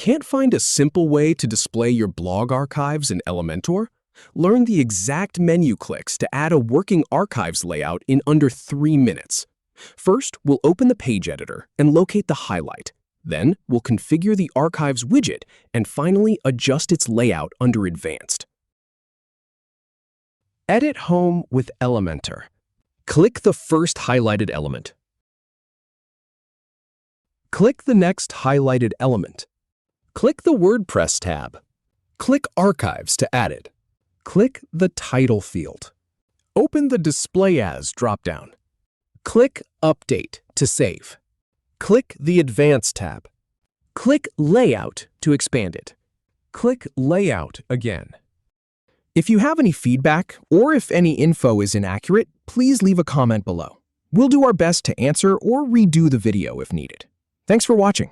Can't find a simple way to display your blog archives in Elementor? Learn the exact menu clicks to add a working archives layout in under 3 minutes. First, we'll open the page editor and locate the highlight. Then, we'll configure the Archives widget and finally adjust its layout under Advanced. Edit Home with Elementor. Click the first highlighted element. Click the next highlighted element. Click the WordPress tab. Click Archives to add it. Click the Title field. Open the Display As dropdown. Click Update to save. Click the Advanced tab. Click Layout to expand it. Click Layout again. If you have any feedback or if any info is inaccurate, please leave a comment below. We'll do our best to answer or redo the video if needed. Thanks for watching.